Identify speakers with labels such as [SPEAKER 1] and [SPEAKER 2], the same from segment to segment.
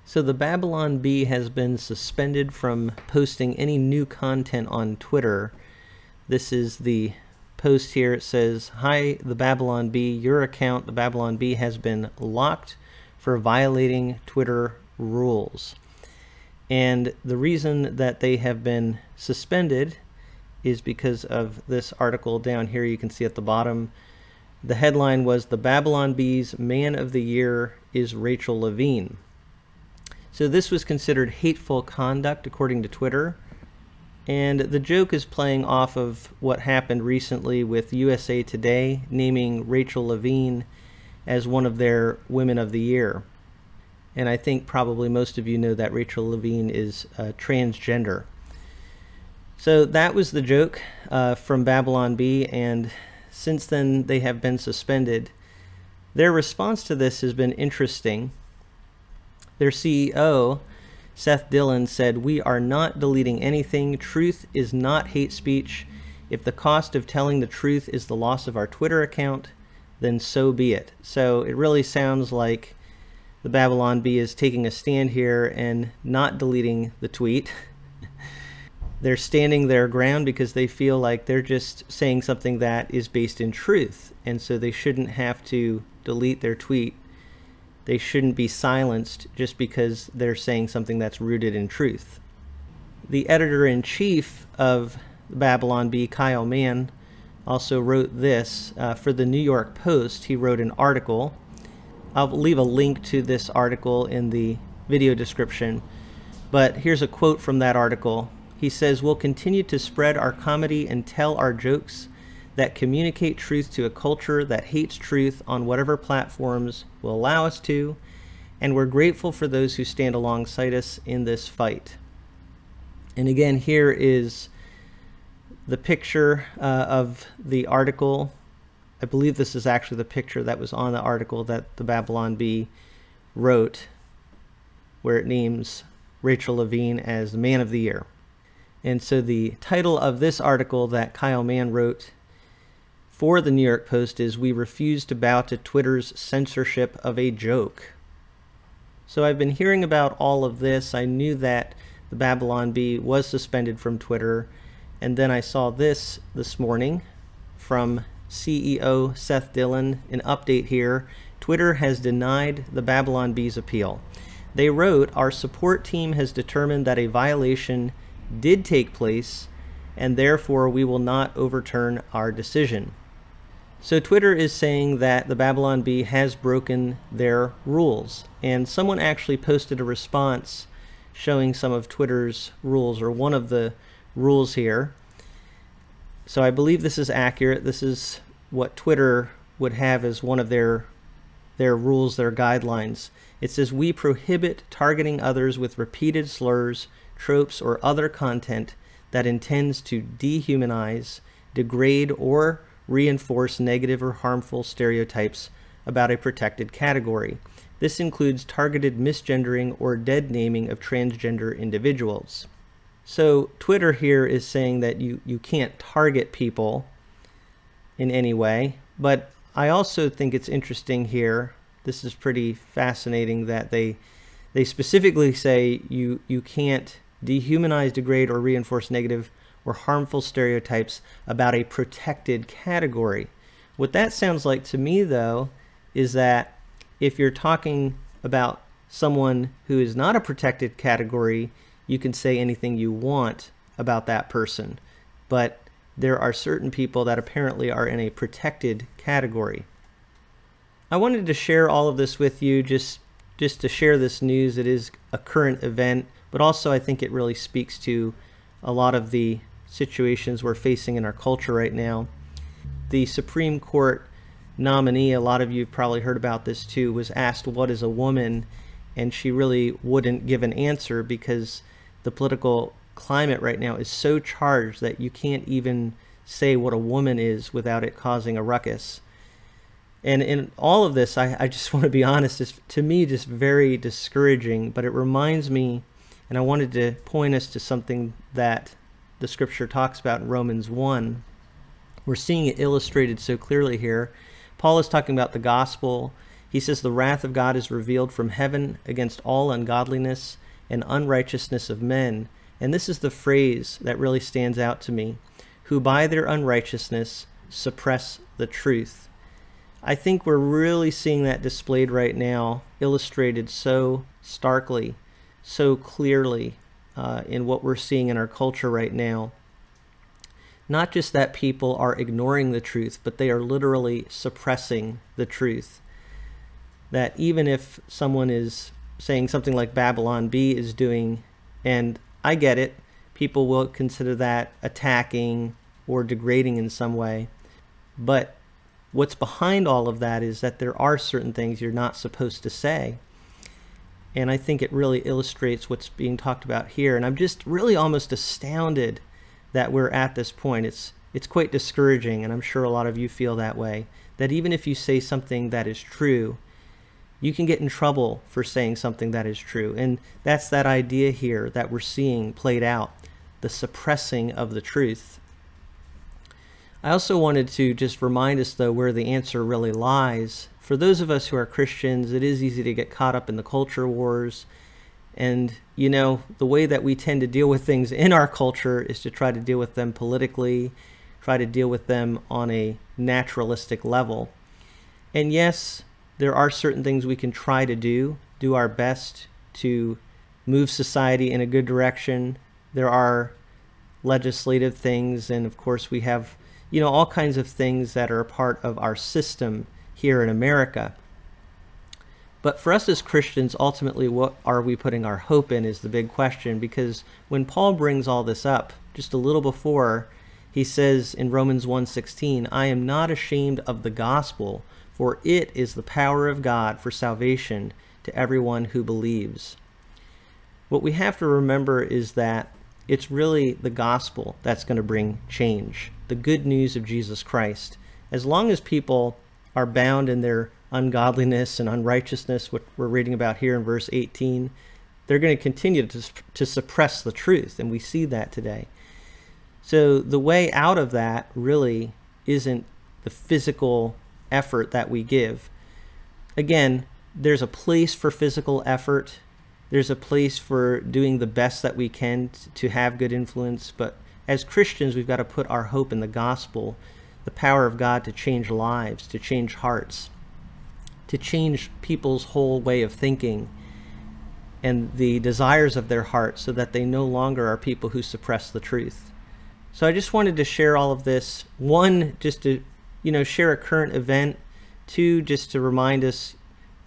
[SPEAKER 1] So the Babylon Bee has been suspended from posting any new content on Twitter. This is the post here. It says, "Hi, the Babylon Bee. Your account, the Babylon Bee, has been locked for violating Twitter rules." And the reason that they have been suspended is because of this article down here. You can see at the bottom. The headline was, "The Babylon Bee's Man of the Year is Rachel Levine." So this was considered hateful conduct according to Twitter. And the joke is playing off of what happened recently with USA Today naming Rachel Levine as one of their Women of the Year. And I think probably most of you know that Rachel Levine is transgender. So that was the joke from Babylon Bee, and since then they have been suspended. Their response to this has been interesting. Their CEO, Seth Dillon, said, "We are not deleting anything. Truth is not hate speech. If the cost of telling the truth is the loss of our Twitter account, then so be it." So it really sounds like the Babylon Bee is taking a stand here and not deleting the tweet. They're standing their ground because they feel like they're just saying something that is based in truth, and so they shouldn't have to delete their tweet. They shouldn't be silenced just because they're saying something that's rooted in truth. The editor-in-chief of the Babylon Bee, Kyle Mann, also wrote this for the New York Post. He wrote an article. I'll leave a link to this article in the video description, but here's a quote from that article. He says, "We'll continue to spread our comedy and tell our jokes that communicate truth to a culture that hates truth on whatever platforms will allow us to, and we're grateful for those who stand alongside us in this fight." And again, here is the picture of the article. I believe this is actually the picture that was on the article that the Babylon Bee wrote, where it names Rachel Levine as the Man of the Year. And so the title of this article that Kyle Mann wrote for the New York Post is, "We refuse to bow to Twitter's censorship of a joke." So I've been hearing about all of this. I knew that the Babylon Bee was suspended from Twitter, and then I saw this morning from CEO Seth Dillon, an update here. Twitter has denied the Babylon Bee's appeal. They wrote, "Our support team has determined that a violation did take place, and therefore we will not overturn our decision." So Twitter is saying that the Babylon Bee has broken their rules, and someone actually posted a response showing some of Twitter's rules, or one of the rules here. So I believe this is accurate. This is what Twitter would have as one of their rules, their guidelines. It says, "We prohibit targeting others with repeated slurs, tropes, or other content that intends to dehumanize, degrade, or reinforce negative or harmful stereotypes about a protected category. This includes targeted misgendering or dead naming of transgender individuals." So Twitter here is saying that you can't target people in any way, but I also think it's interesting here, this is pretty fascinating, that they specifically say you can't dehumanize, degrade, or reinforce negative or harmful stereotypes about a protected category. What that sounds like to me, though, is that if you're talking about someone who is not a protected category, you can say anything you want about that person. But there are certain people that apparently are in a protected category. I wanted to share all of this with you, just to share this news. It is a current event, but also I think it really speaks to a lot of the situations we're facing in our culture right now. The Supreme Court nominee, a lot of you have probably heard about this too, was asked what is a woman, and she really wouldn't give an answer because the political climate right now is so charged that you can't even say what a woman is without it causing a ruckus. And in all of this, I just want to be honest, it's to me just very discouraging, but it reminds me, and I wanted to point us to something that the scripture talks about in Romans 1. We're seeing it illustrated so clearly here. Paul is talking about the gospel He says, the wrath of God is revealed from heaven against all ungodliness and unrighteousness of men. And this is the phrase that really stands out to me, who by their unrighteousness suppress the truth. I think we're really seeing that displayed right now, illustrated so starkly, so clearly in what we're seeing in our culture right now. Not just that people are ignoring the truth, but they are literally suppressing the truth. That even if someone is saying something like Babylon Bee is doing, and I get it, people will consider that attacking or degrading in some way. But what's behind all of that is that there are certain things you're not supposed to say. And I think it really illustrates what's being talked about here. And I'm just really almost astounded that we're at this point. It's quite discouraging, and I'm sure a lot of you feel that way, that even if you say something that is true, you can get in trouble for saying something that is true. And that's that idea here that we're seeing played out, the suppressing of the truth. I also wanted to just remind us, though, where the answer really lies. For those of us who are Christians, it is easy to get caught up in the culture wars. And, you know, the way that we tend to deal with things in our culture is to try to deal with them politically, try to deal with them on a naturalistic level. And yes, there are certain things we can try to do our best to move society in a good direction. There are legislative things, and of course we have, you know, all kinds of things that are a part of our system here in America. But for us as Christians, ultimately, what are we putting our hope in is the big question, because when Paul brings all this up, just a little before, he says in Romans 1:16, I am not ashamed of the gospel, for it is the power of God for salvation to everyone who believes. What we have to remember is that it's really the gospel that's going to bring change, the good news of Jesus Christ. As long as people are bound in their ungodliness and unrighteousness, what we're reading about here in verse 18, they're going to continue to suppress the truth, and we see that today. So the way out of that really isn't the physical effort that we give. Again, there's a place for physical effort. There's a place for doing the best that we can to have good influence. But as Christians, we've got to put our hope in the gospel, the power of God to change lives, to change hearts, to change people's whole way of thinking and the desires of their hearts, so that they no longer are people who suppress the truth. So I just wanted to share all of this. One, just to share a current event. Two, just to remind us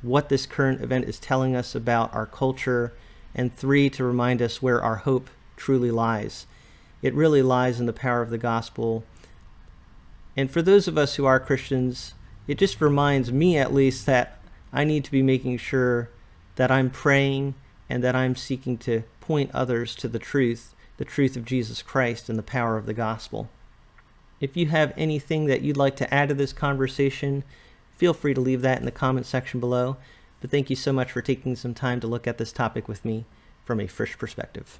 [SPEAKER 1] what this current event is telling us about our culture. And three, to remind us where our hope truly lies. It really lies in the power of the gospel. And for those of us who are Christians, it just reminds me, at least, that I need to be making sure that I'm praying and that I'm seeking to point others to the truth of Jesus Christ and the power of the gospel. If you have anything that you'd like to add to this conversation, feel free to leave that in the comment section below. But thank you so much for taking some time to look at this topic with me from a Frisch perspective.